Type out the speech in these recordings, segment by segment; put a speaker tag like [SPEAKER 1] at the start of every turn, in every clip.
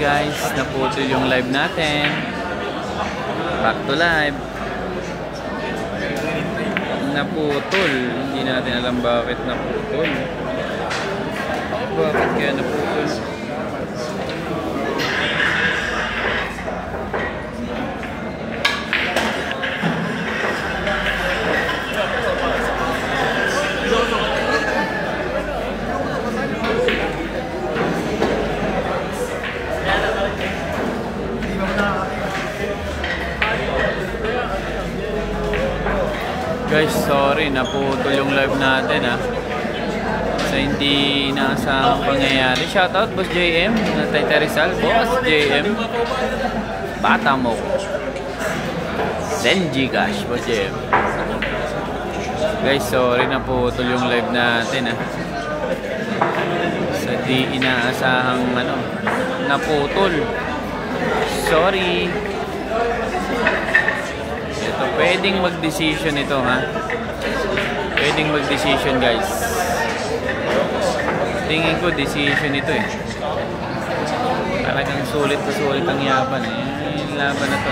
[SPEAKER 1] guys, naputol yung live natin. Back to live. Naputol. Hindi natin alam bakit naputol. Bakit kaya naputol? Guys, sorry, naputol yung live natin sa hindi inaasahang pangyayari. Shoutout Boss JM, Natay Rizal, Boss JM, bata mo, Senji Gash, Boss JM. Guys, sorry, naputol yung live natin sa di inaasahang naputol. Sorry. Ito, pwedeng mag-decision ito pwedeng mag-decision guys. Tingin ko decision ito talagang sulit na sulit ang yapan yung laban na to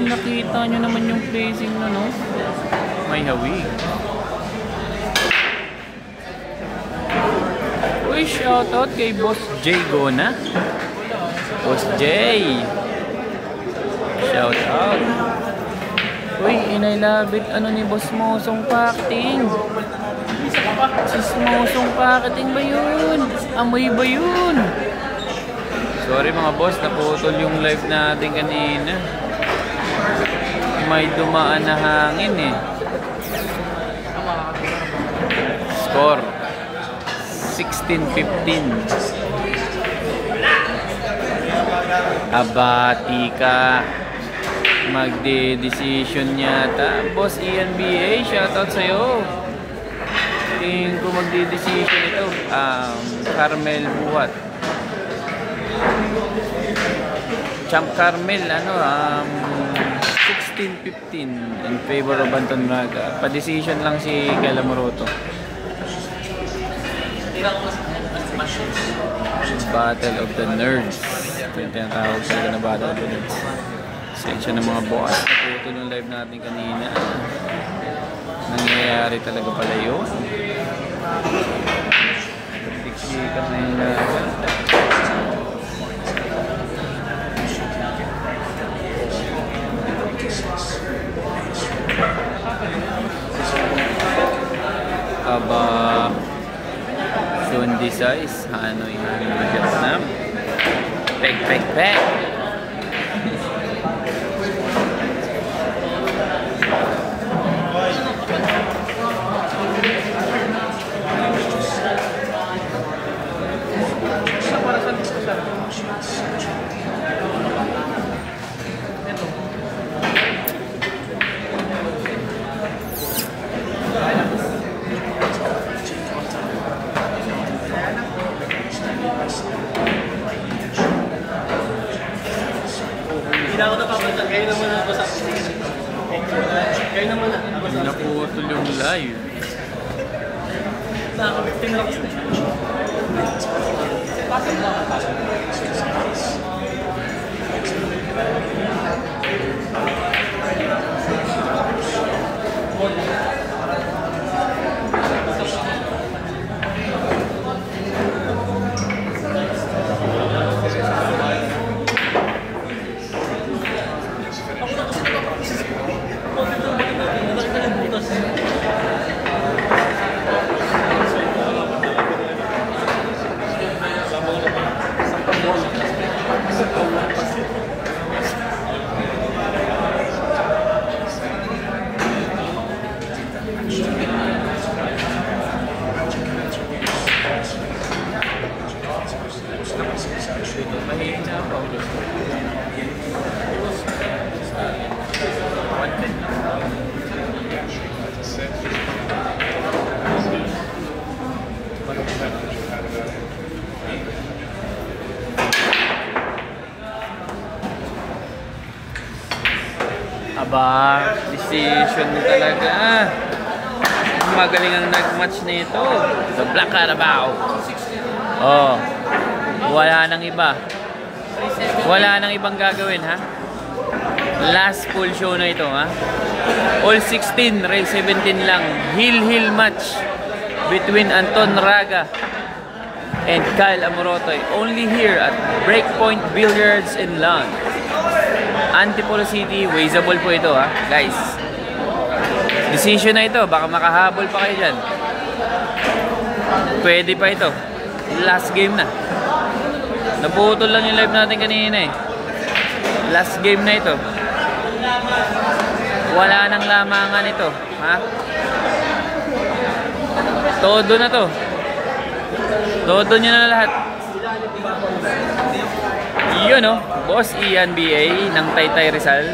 [SPEAKER 1] nakita nyo naman yung placing may hawig. Uy, shoutout kay Boss J Gona. Boss J, shout out. Uy, inailabit ni Boss Mosong Pacting. Si Mosong Pacting ba yun? Amoy ba yun? Sorry mga boss, naputol yung live natin kanina. May dumaan na hangin Score 16-15. Abati ka. Magde-decision yata. Boss ENBA, shoutout sa'yo. Tingin ko magde-decision ito. Carmel Buhat. Champ Carmel, 16-15 in favor of Anton Raga. Pa-decision lang si Kela Moroto. Battle of the Nerds. Ito yung tinatawag talaga na Battle of the Nerds. Sensya ng mga boss. Naputol yung live natin kanina. Nangyayari talaga pala yun. Pagdiksikan na yung laban. Aba Sundi size, Hanoi Vietnam. Peg. Naputol yung live. Aba, decision talaga. magaling ang nag-match nito. The Black Carabao. Oh. Wala nang iba. Wala nang ibang gagawin, ha? Last full show na ito, ha? All 16, race 17 lang. Heel match between Anton Raga and Kyle Amorotoy. Only here at Breakpoint Billiards in Lawn. Antipolo City, wageable po ito, ha? Guys. Decision na ito. Baka makahabol pa kayo dyan. Pwede pa ito. Last game na. Naputol lang yung live natin kanina eh. Last game na ito. Wala nang lamangan ito. Ha? Todo na to. Todo nyo na lahat. Yun o. Boss Ian BA ng Taytay Rizal.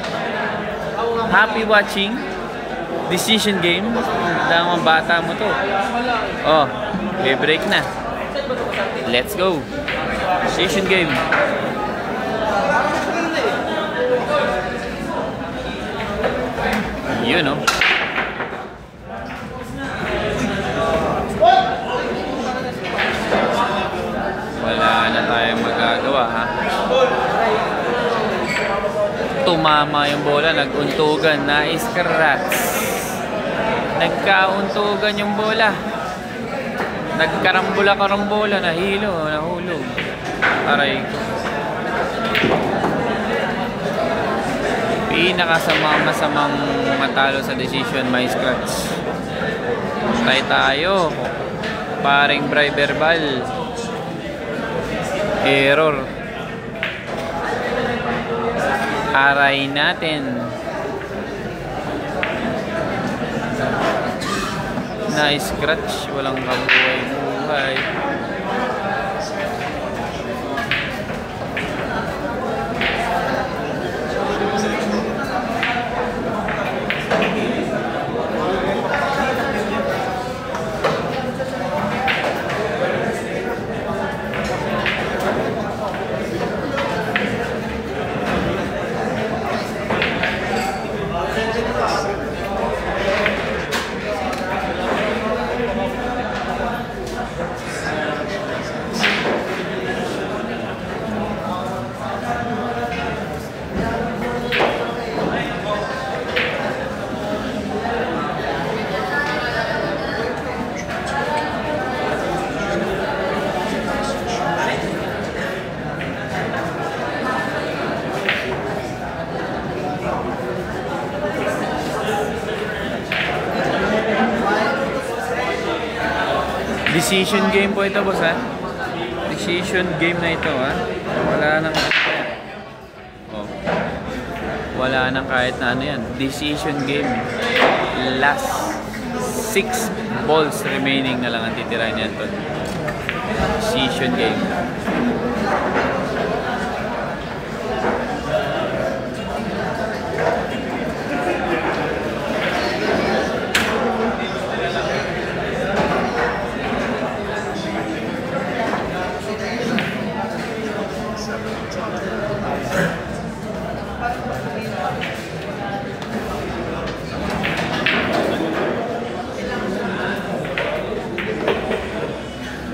[SPEAKER 1] Happy watching. Decision game. Damang bata mo to. Oh, may break na. Let's go. Decision game. Yun o. Wala na tayong magagawa, ha? Tumama yung bola, naguntugan, na-scratch. Nagkauntugan yung bola. Nagkarambola-karambola, nahulog. Aray ko. Pinakasamang matalo sa decision, may scratch. Tayo tayo. Paring verbal. Error. Aray natin. Na-scratch. Walang kabuhay-buhay. Decision game po ito, boss, ha? Decision game na ito, ha? Wala nang oh. Wala nang kahit na ano yan. Decision game. Last 6 balls remaining na lang ang titirahin niyan to. Decision game.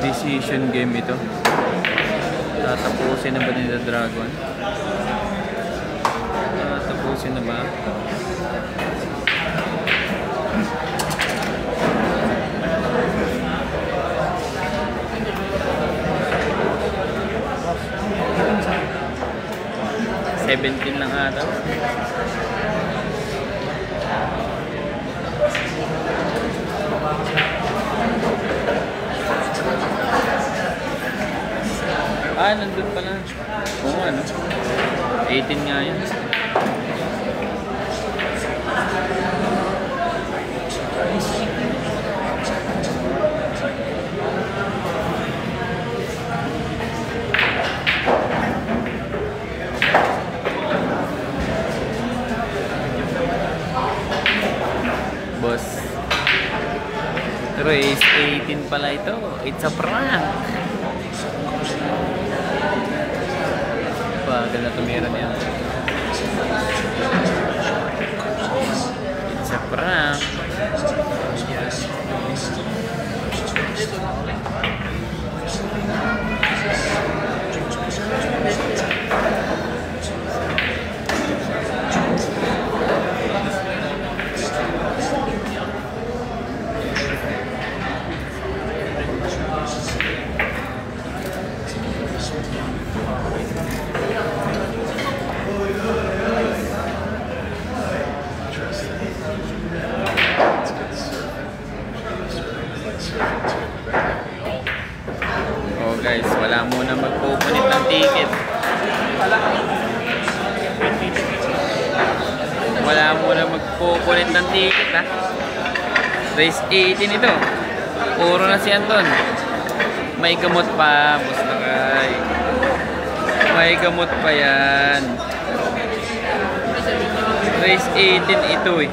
[SPEAKER 1] Decision game ito. Tatapusin na ba ni The Dragon? Tatapusin na ba? $17 lang ata. Nandun pala. Oo, ano? 18 nga yun. Boss. Race 18 pala ito. It's a prank. Bagal na tumira niya. It's a prank. wala muna magpupunit ng ticket ha. Race 18 ito. Puro na si Anton. May gamot pa, boss Takay. May gamot pa yan. Race 18 ito eh.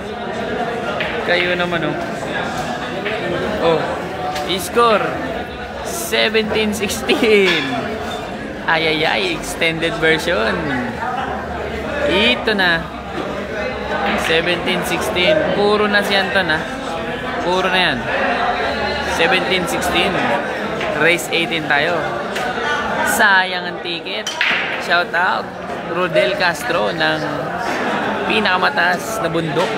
[SPEAKER 1] Kayo naman oh. Oh, score 17-16. Ay, extended version. Ito na. 17-16. Puro na si Anton ha. Puro na yan. 17-16. Race 18 tayo. Sayang ang ticket. Shout out Rodel Castro ng pinakamataas na bundok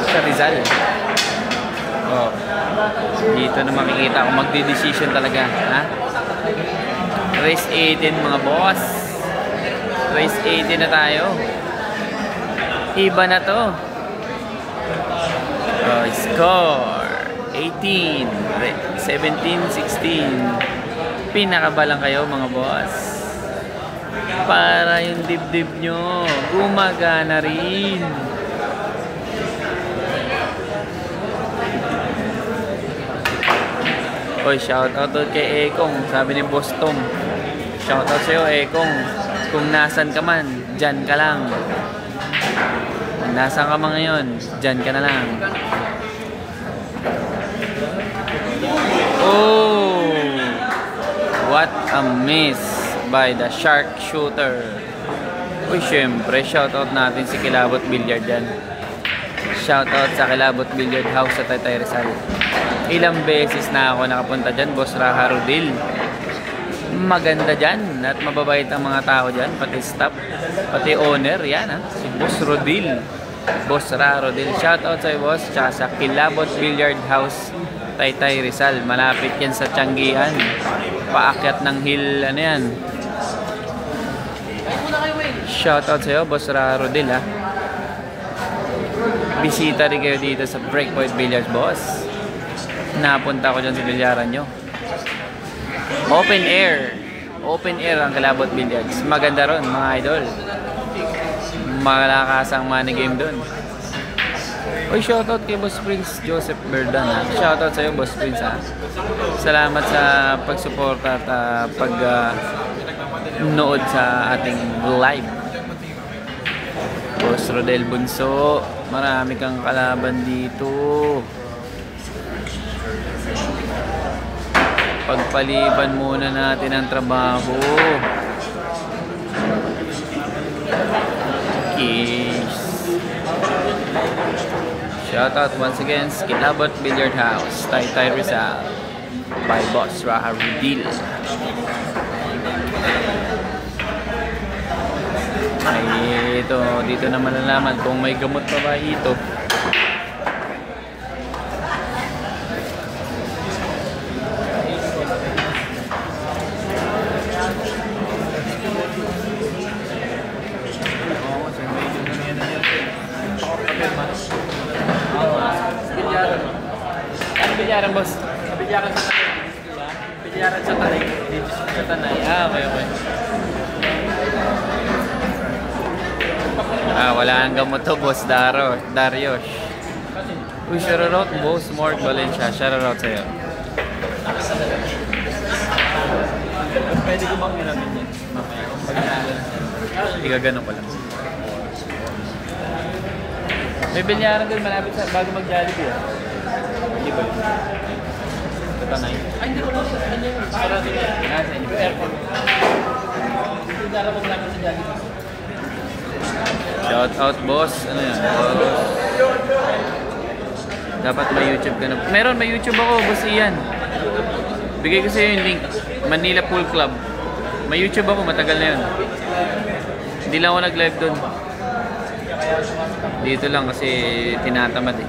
[SPEAKER 1] sa Rizal. Oh. Dito na makikita kung magde-decision talaga, ha? Race 18 mga boss. Race 18 na tayo. Iba na to. Oh, score 18, 17-16. Pinakabalang kayo mga boss. Para yung dibdib nyo gumagana rin. Oy, shoutout kay Ekong. Sabi ni Boss Tom, shoutout sa'yo Ekong. Kung nasan ka man, dyan ka lang. Kung nasan ka man ngayon, dyan ka na lang. Oh, what a miss by the shark shooter. Uy, syempre, shoutout natin si Kilabot Billiard dyan. Shoutout sa Kilabot Billiard House sa Taytay Rizal. Ilang beses na ako nakapunta dyan, Boss Raha Rodil. Maganda dyan at mababait ang mga tao dyan, pati staff, pati owner, yan ha, si Boss Rodil. Boss Raha Rodil. Shoutout sa boss, tsaka sa Kilabot Billiard House, Taytay Rizal. Malapit yan sa Tianggian. Paakyat ng hill, ano yan. Shoutout sa'yo, Boss Raha Rodil ha. Bisita rin kayo dito sa Breakpoint Billiards, boss. Napunta ko dyan sa bilyaran nyo. Open air. Open air ang Kilabot Billiards. Maganda ron mga idol. Malakas ang money game dun. Uy, shoutout kay Boss Prince Joseph Berdan ha. Shoutout sa'yo Boss Prince ha. Salamat sa pagsuporta at pag-nood sa ating live. Boss Rodel Bunso, marami kang kalaban dito. Pagpaliban muna natin ang trabaho. Kiss. Shoutout once again sa Kilabot Billiard House, Taytay Rizal, by Boss Raha Rodil. Ay, dito na malalaman kung may gamot pa ba ito. Bilyaran, boss. Bilyaran sa Tanay. Bilyaran sa Tanay. Dito sa Tanay. Okay. Wala ang gamot to, boss Darius. Uy, shoutout, boss Mark Valencia. Shoutout sa'yo. Pwede ko bang ilamin yan? Hindi ka ganun pala. May bilyaran doon malapit sa bago mag-Jollibee. Hindi ba yun? Sa Tanay. Ay, hindi ko lang. Ano yun? Para doon yan. Nasa inyo. Airport. Hindi dara mo malapit sa Jollibee. Shout out, boss. Ano yan? Boss. Dapat may YouTube ka na. Meron, may YouTube ako, boss Ian. Bigay ko sa iyo yung link. Manila Pool Club. May YouTube ako, matagal na yun. Hindi lang ako nag-live doon. Dito lang kasi tinatamad eh.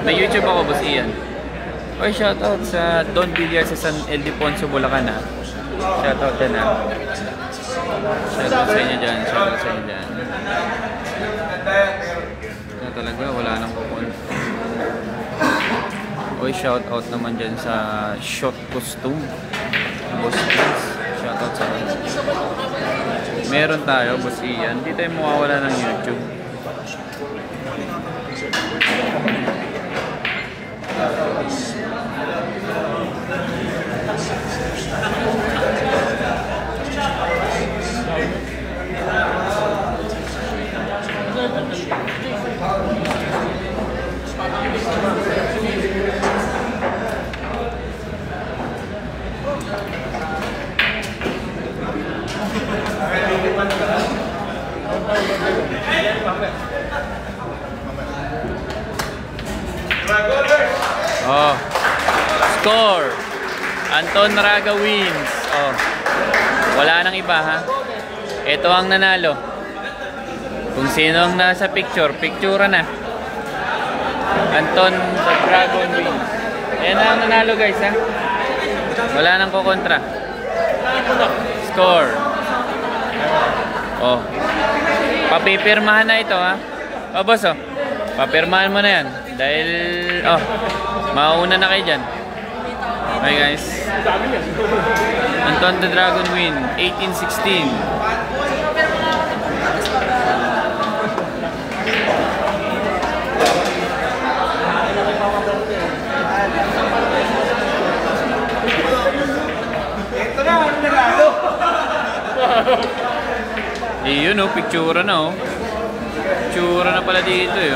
[SPEAKER 1] May YouTube ako, boss Ian. Oy, shoutout sa Don Villar sa San Ildefonso, Bulacan ha. Shoutout dyan ha. Shoutout sa inyo dyan. Shoutout sa inyo dyan. Ito talaga, wala nang kupon. Oy, shoutout naman dyan sa Shot Costume. Boss Prince. Shoutout sa inyo. Meron tayo, boss Ian. Hindi tayo mawawala ng YouTube. Oh. Score. Anton Raga wins. Oh. Wala nang iba ha. Ito ang nanalo. Kung sino ang nasa picture, picture na. Anton the Dragon wins. Ayan na ang nanalo guys ha. Wala nang kukontra. Score. Oh. Papipirmahan na ito ha. Oh boss oh. Papirmahan mo na yan. Dahil, oh, mauna na kayo dyan. Okay guys. Anton the Dragon win. 18-16.
[SPEAKER 2] Ito na, ano nagalo?
[SPEAKER 1] Yun oh, picture na oh. Picture na pala dito eh.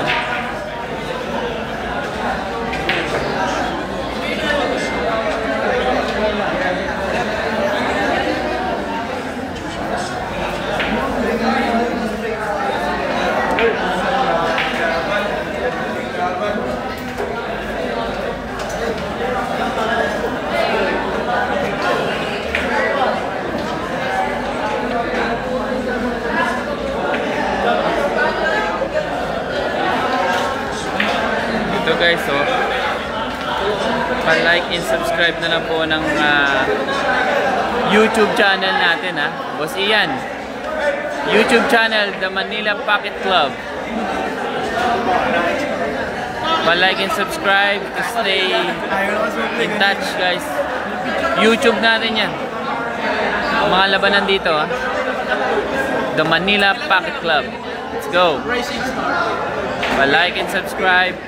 [SPEAKER 1] Guys, so pa-like and subscribe na lang po ng YouTube channel natin ha. Boss Ian, YouTube channel, The Manila Pocket Club. Pa-like and subscribe to stay in touch guys. YouTube natin yan. Mga labanan dito ha. The Manila Pocket Club. Let's go. Pa-like and subscribe.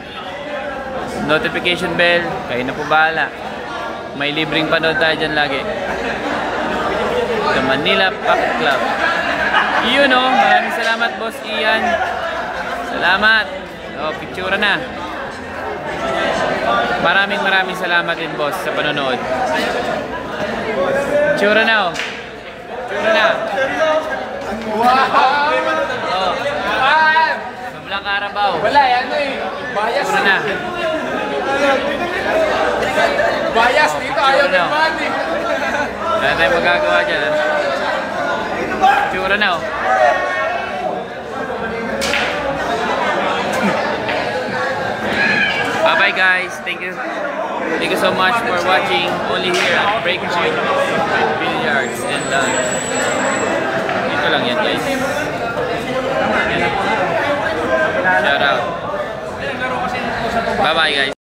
[SPEAKER 1] Notification bell, kayo na po bahala. May libreng panood tayo dyan lagi. The Manila Pocket Club. Yun o, maraming salamat Boss Ian. Salamat. O, picture na. Maraming salamat din boss sa panonood. Picture na o. Picture na.
[SPEAKER 2] Wow!
[SPEAKER 1] O. Mablang Carabao.
[SPEAKER 2] Wala, ano eh. Bias.
[SPEAKER 1] Picture na.
[SPEAKER 2] Bias dito, ayaw ng money.
[SPEAKER 1] Wala tayong magagawa dyan ha. Picture na o. Bye guys, thank you so much for watching only here at Breakthrough Billiards and